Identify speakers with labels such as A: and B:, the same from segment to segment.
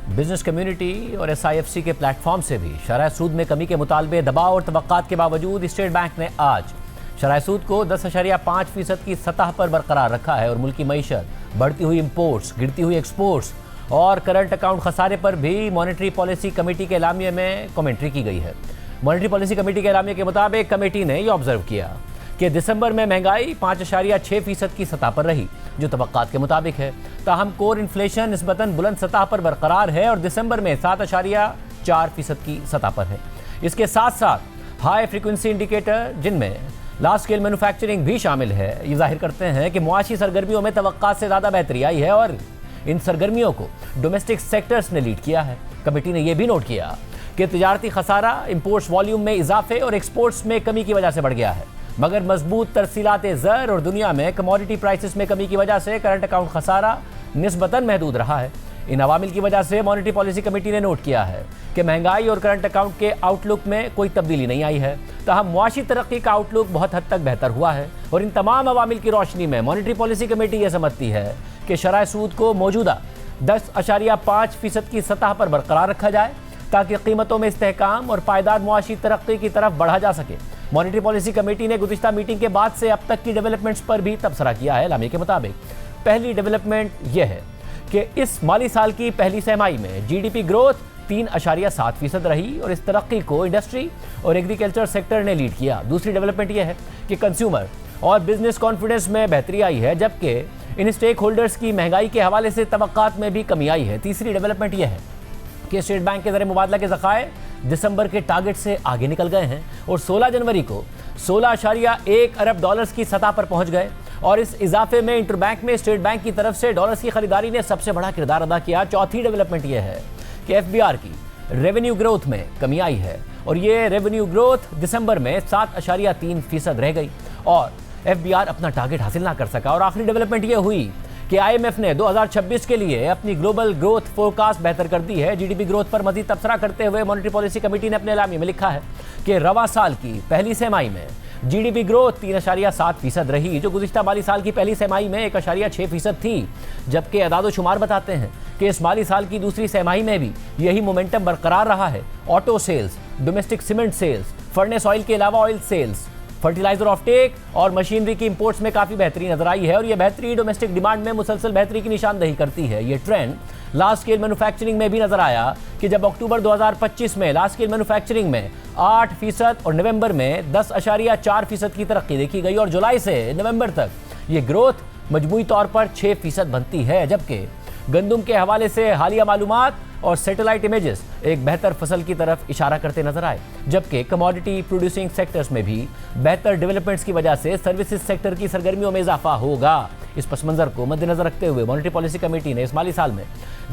A: Business community और SIFC के platform से भी शरह सूद में कमी के मुतालबे दबाव और तवक्कात के बावजूद स्टेट बैंक ने आज शरह सूद को 10.5% की सतह पर बरकरार रखा है और मुल्की मईशत, बढ़ती हुई इंपोर्ट्स, गिरती हुई एक्सपोर्ट्स और करंट अकाउंट खसारे पर भी मॉनेटरी पॉलिसी कमेटी के एलामिया में कमेंट्री की गई है। मॉनेटरी पॉलिसी कमेटी के एलामिया के मुताबिक कमेटी ने यह ऑब्जर्व किया कि दिसंबर में महंगाई 5.6% की सतह पर रही, जो तवक्कात के मुताबिक है। ताहम कोर इन्फ्लेशन निस्बतन बुलंद सतह पर बरकरार है और दिसंबर में 7.4% की सतह पर है। इसके साथ साथ हाई फ्रीक्वेंसी इंडिकेटर, जिनमें लार्ज स्केल मैन्युफैक्चरिंग भी शामिल है, ये जाहिर करते हैं कि मुआशी सरगर्मियों में तवक्कात से ज़्यादा बेहतरी आई है और इन सरगर्मियों को डोमेस्टिक सेक्टर्स ने लीड किया है। कमेटी ने यह भी नोट किया कि तिजारती खसारा इंपोर्ट्स वॉल्यूम में इजाफे और एक्सपोर्ट्स में कमी की वजह से बढ़ गया है, मगर मजबूत तरसीलात ज़र और दुनिया में कमोडिटी प्राइसेस में कमी की वजह से करंट अकाउंट खसारा निस्बतन महदूद रहा है। इन अवामिल की वजह से मॉनेटरी पॉलिसी कमेटी ने नोट किया है कि महंगाई और करंट अकाउंट के आउटलुक में कोई तब्दीली नहीं आई है, ताहम मुआशी तरक्की का आउटलुक बहुत हद तक बेहतर हुआ है। और इन तमाम अवामिल की रोशनी में मॉनेटरी पॉलिसी कमेटी यह समझती है कि शरह सूद को मौजूदा 10.5% की सतह पर बरकरार रखा जाए ताकि कीमतों में इस्तेहकाम और पायदार मुआशी तरक्की की तरफ बढ़ा जा सके। मॉनेटरी पॉलिसी कमेटी ने गुज़िश्ता मीटिंग के बाद से अब तक की डेवलपमेंट्स पर भी तबसरा किया है। लामी के मुताबिक पहली डेवलपमेंट यह है कि इस माली साल की पहली तिमाही में GDP ग्रोथ 3.7% रही और इस तरक्की को इंडस्ट्री और एग्रीकल्चर सेक्टर ने लीड किया। दूसरी डेवलपमेंट यह है कि कंज्यूमर और बिजनेस कॉन्फिडेंस में बेहतरी आई है, जबकि इन स्टेक होल्डर्स की महंगाई के हवाले से तवक्कात में भी कमी आई है। तीसरी डेवलपमेंट यह है कि स्टेट बैंक के ज़र मुबादला के ज़खायर दिसंबर के टारगेट से आगे निकल गए हैं और 16 जनवरी को $16.1 अरब की सतह पर पहुंच गए और इस इजाफे में इंटरबैंक में स्टेट बैंक की तरफ से डॉलर्स की खरीदारी ने सबसे बड़ा किरदार अदा किया। चौथी डेवलपमेंट यह है कि FBR की रेवेन्यू ग्रोथ में कमी आई है और ये रेवेन्यू ग्रोथ दिसंबर में 7.3% रह गई और FBR अपना टारगेट हासिल ना कर सका। और आखिरी डेवलपमेंट यह हुई कि IMF ने 2026 के लिए अपनी ग्लोबल ग्रोथ फोरकास्ट बेहतर कर दी है। GDP ग्रोथ पर मजीद तबसरा करते हुए मॉनेटरी पॉलिसी कमेटी ने अपने एलामी में लिखा है कि रवा साल की पहली तिमाही में GDP ग्रोथ 3.7% रही, जो गुज़िश्ता माली साल की पहली तिमाही में 1.6% थी, जबकि अदाद शुमार बताते हैं कि इस माली साल की दूसरी तिमाही में भी यही मोमेंटम बरकरार रहा है। Auto sales, domestic cement sales, furnace oil के अलावा oil sales, fertiliser offtake और मशीनरी की इंपोर्ट्स में काफ़ी बेहतरी नजर आई है और यह बेहतरी डोमेस्टिक डिमांड में मुसलसल बेहतरी की निशानदही करती है। ये ट्रेंड लार्ज स्केल मैन्युफैक्चरिंग में भी नजर आया कि जब अक्टूबर 2025 में लार्ज स्केल मैन्युफैक्चरिंग में 8% और नवंबर में 10.4% की तरक्की देखी गई और जुलाई से नवंबर तक ये ग्रोथ मजमूई तौर पर 6% बनती है। जबकि गंदुम के हवाले से हालिया मालूमात और सैटेलाइट इमेजेस एक बेहतर फसल की तरफ इशारा करते नजर आए, जबकि कमोडिटी प्रोड्यूसिंग सेक्टर्स में भी बेहतर डेवलपमेंट्स की वजह से सर्विसेज सेक्टर की सरगर्मियों में इजाफा होगा। इस पस मंजर को मद्देनजर रखते हुए मॉनेटरी पॉलिसी कमेटी ने इस माली साल में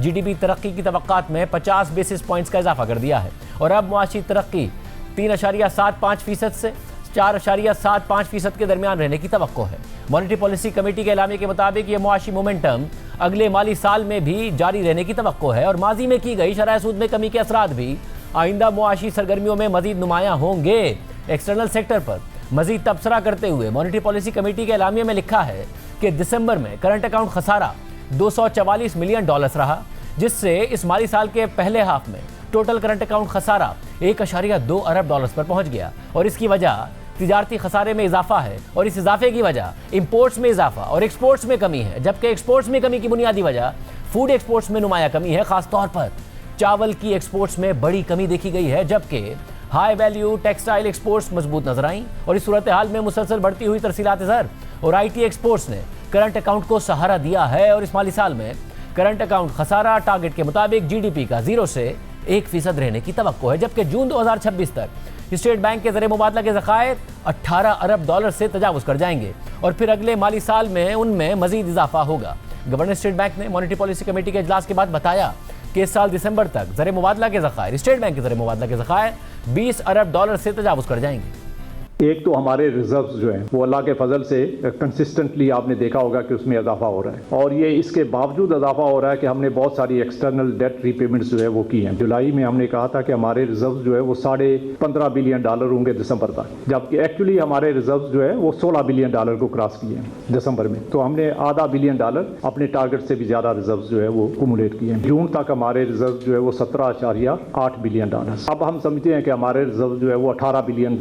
A: GDP तरक्की की तवक्कात में 50 बेसिस पॉइंट्स का इजाफा कर दिया है और अब मुआशी तरक्की 3.75% से 4.75% के दरमियान रहने की तवक्को है। मॉनेटरी पॉलिसी कमेटी के एलामिया के मुताबिक ये मुआशी मोमेंटम अगले माली साल में भी जारी रहने की तवक्को है और माजी में की गई शरह सूद में कमी के असरात भी आइंदा मुआशी सरगर्मियों में मजीद नुमायां होंगे। एक्सटर्नल सेक्टर पर मजीद तबसरा करते हुए मॉनेटरी पॉलिसी कमेटी के एलामिया में लिखा है कि दिसंबर में करंट अकाउंट खसारा $244 मिलियन रहा, जिससे इस माली साल के पहले हाफ में टोटल करंट अकाउंट खसारा $1.2 अरब पर पहुंच गया और इसकी वजह तिजारती खसारे में इजाफा है और इस इजाफे की वजह इंपोर्ट्स में इजाफा और एक्सपोर्ट्स में कमी है, जबकि एक्सपोर्ट्स में कमी की बुनियादी वजह फूड एक्सपोर्ट्स में नुमाया कमी है। खासतौर पर चावल की एक्सपोर्ट्स में बड़ी कमी देखी गई है, जबकि हाई वैल्यू टेक्सटाइल एक्सपोर्ट्स मजबूत नजर आई और इस सूरत हाल में मुसलसल बढ़ती हुई तरसीलात ज़र और IT एक्सपोर्ट्स ने करंट अकाउंट को सहारा दिया है और इस माली साल में करंट अकाउंट खसारा टारगेट के मुताबिक GDP का 0 से 1% रहने की तवक्को है, जबकि जून 2026 तक स्टेट बैंक के ज़र मुबादला के ज़खायर $18 अरब से तजावुज़ कर जाएंगे और फिर अगले माली साल में उनमें मजीद इजाफा होगा। गवर्नर स्टेट बैंक ने मॉनेटरी पॉलिसी कमेटी के इजलास के बाद बताया कि इस साल दिसंबर तक ज़र मुबादला के ज़खायर स्टेट बैंक के ज़र मुबादला के ज़खायर $20 अरब से तजावुज़ कर जाएंगे।
B: एक तो हमारे रिजर्व्स जो हैं वो अल्लाह के फजल से कंसिस्टेंटली आपने देखा होगा कि उसमें इजाफा हो रहा है, और ये इसके बावजूद इजाफा हो रहा है कि हमने बहुत सारी एक्सटर्नल डेट रीपेमेंट्स जो है वो की हैं। जुलाई में हमने कहा था कि हमारे रिजर्व जो है वो $15.5 बिलियन होंगे दिसंबर तक, जबकि एक्चुअली हमारे रिजर्व जो है वो $16 बिलियन को क्रॉस किए हैं दिसंबर में। तो हमने $0.5 बिलियन अपने टारगेट से भी ज्यादा रिजर्व जो है वो कुमुलेट किए हैं। जून तक हमारे रिजर्व जो है वो $17.8 बिलियन। अब हम समझते हैं कि हमारे रिजर्व जो है वो $18 बिलियन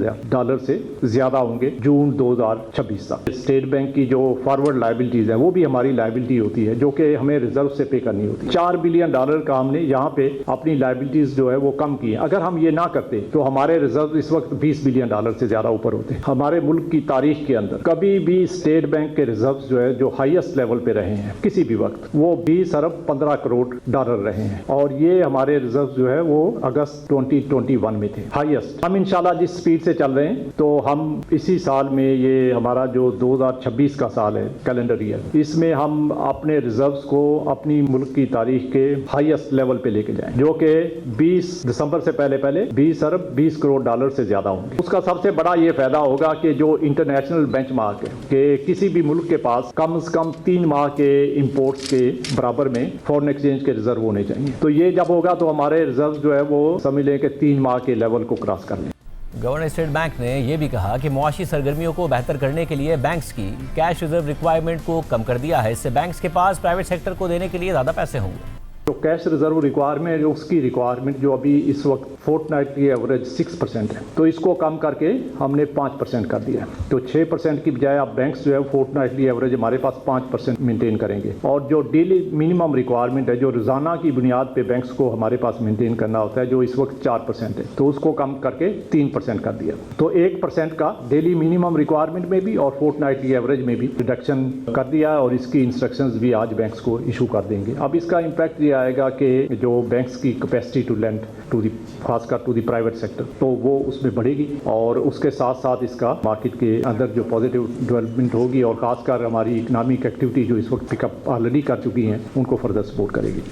B: से ज्यादा होंगे जून 2026 तक। स्टेट बैंक की जो फॉरवर्ड लायबिलिटीज है वो भी हमारी लायबिलिटी होती है जो कि हमें रिजर्व से पे करनी होती है। $4 बिलियन का हमने यहाँ पे अपनी लायबिलिटीज जो है वो कम की है। अगर हम ये ना करते तो हमारे रिजर्व इस वक्त $20 बिलियन से ज्यादा ऊपर होते। हमारे मुल्क की तारीख के अंदर कभी भी स्टेट बैंक के रिजर्व जो है जो हाईएस्ट लेवल पे रहे हैं किसी भी वक्त वो $20 अरब 15 करोड़ रहे हैं, और ये हमारे रिजर्व जो है वो अगस्त 2021 में थे हाईएस्ट। हम इंशाल्लाह जिस स्पीड से चल रहे हैं तो हम इसी साल में, ये हमारा जो 2026 का साल है कैलेंडर ईयर, इसमें हम अपने रिजर्व्स को अपनी मुल्क की तारीख के हाईएस्ट लेवल पे लेके जाएं, जो कि 20 दिसंबर से पहले $20 अरब 20 करोड़ से ज्यादा होंगे। उसका सबसे बड़ा ये फायदा होगा कि जो इंटरनेशनल बेंचमार्क है कि किसी भी मुल्क के पास कम से कम 3 माह के इंपोर्ट्स के बराबर में फॉरेन एक्सचेंज के रिजर्व होने चाहिए। तो ये जब होगा तो हमारे रिजर्व जो है वो समझ लें कि 3 माह के लेवल को क्रॉस कर लें।
A: गवर्नर स्टेट बैंक ने यह भी कहा कि मुआशी सरगर्मियों को बेहतर करने के लिए बैंक्स की कैश रिजर्व रिक्वायरमेंट को कम कर दिया है। इससे बैंक्स के पास प्राइवेट सेक्टर को देने के लिए ज़्यादा पैसे होंगे।
B: तो कैश रिजर्व रिक्वायरमेंट, उसकी रिक्वायरमेंट जो अभी इस वक्त फोर्टनाइटली एवरेज 6% है, तो इसको कम करके हमने 5% कर दिया। तो 6% की बजाय अब बैंक्स जो है फोर्टनाइटली एवरेज हमारे पास 5% मेंटेन करेंगे, और जो डेली मिनिमम रिक्वायरमेंट है जो रोजाना की बुनियाद पे बैंक्स को हमारे पास मेंटेन करना होता है, जो इस वक्त 4% है, तो उसको कम करके 3% कर दिया। तो 1% का डेली मिनिमम रिक्वायरमेंट में भी और फोर्टनाइटली एवरेज में भी रिडक्शन कर दिया, और इसकी इंस्ट्रक्शंस भी आज बैंक्स को इशू कर देंगे। अब इसका इम्पैक्ट ये आएगा कि जो बैंक्स की capacity to lend to the, खासकर टू दी प्राइवेट सेक्टर, तो वो उसमें बढ़ेगी, और उसके साथ साथ इसका मार्केट के अंदर जो पॉजिटिव डेवलपमेंट होगी, और खासकर हमारी इकोनॉमिक एक्टिविटी जो इस वक्त पिकअप ऑलरेडी कर चुकी हैं उनको फर्दर सपोर्ट करेगी।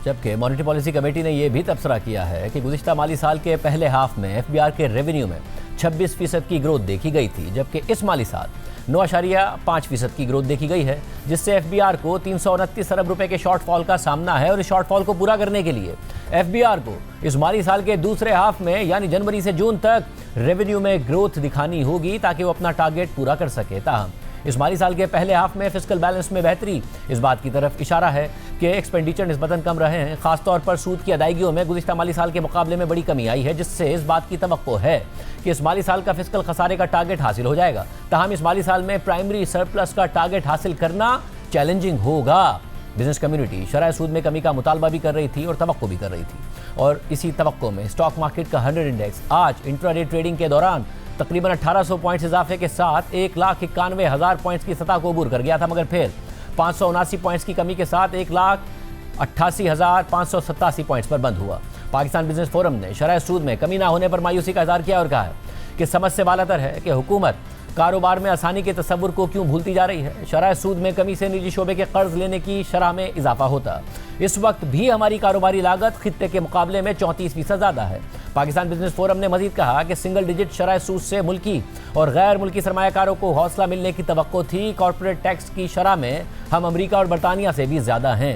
A: जबकि मॉनेटरी पॉलिसी कमेटी ने यह भी तबसरा किया है कि गुज़िश्ता माली साल के पहले हाफ में एफबीआर के रेवेन्यू में 26% की ग्रोथ देखी गई थी, जबकि इस माली साल 9.5% की ग्रोथ देखी गई है, जिससे एफबीआर को 329 अरब रुपए के शॉर्टफॉल का सामना है। और इस शॉर्टफॉल को पूरा करने के लिए एफबीआर को इस माली साल के दूसरे हाफ में यानी जनवरी से जून तक रेवेन्यू में ग्रोथ दिखानी होगी ताकि वो अपना टारगेट पूरा कर सके। ताहम इस माली साल के पहले हाफ में फिस्कल बैलेंस में बेहतरी इस बात की तरफ इशारा है कि एक्सपेंडिचर निस्बतन कम रहे हैं। खासतौर पर सूद की अदायगियों में गुज़िश्ता माली साल के मुकाबले में बड़ी कमी आई है, जिससे इस बात की तवक्को है कि इस माली साल का फिस्कल खसारे का टारगेट हासिल हो जाएगा। ताहम इस माली साल में प्राइमरी सरप्लस का टारगेट हासिल करना चैलेंजिंग होगा। बिजनेस कम्युनिटी शरह सूद में कमी का मुतालबा भी कर रही थी और तवक्को भी कर रही थी, और इसी तवक्को में स्टॉक मार्केट का 100 इंडेक्स आज इंट्राडे ट्रेडिंग के दौरान तकरीबन 1800 पॉइंट्स इजाफे के साथ 1,91,000 पॉइंट्स की सतह को अबूर कर गया था, मगर फिर 579 पॉइंट्स की कमी के साथ 1,88,587 पॉइंट्स पर बंद हुआ। पाकिस्तान बिजनेस फोरम ने शरह सूद में कमी ना होने पर मायूसी का इज़हार किया और कहा है कि समझ से बालातर है कि हुकूमत कारोबार में आसानी के तस्वुर को क्यों भूलती जा रही है। शरह सूद में कमी से निजी शोबे के कर्ज लेने की शरह में इजाफा होता। इस वक्त भी हमारी कारोबारी लागत खित्ते के मुकाबले में 34% ज़्यादा है। पाकिस्तान बिजनेस फोरम ने मजीद कहा कि सिंगल डिजिट शरह सूद से मुल्की और गैर मुल्की सरमायाकारों को हौसला मिलने की तवक्को थी। कॉर्पोरेट टैक्स की शरह में हम अमरीका और बरतानिया से भी ज़्यादा हैं।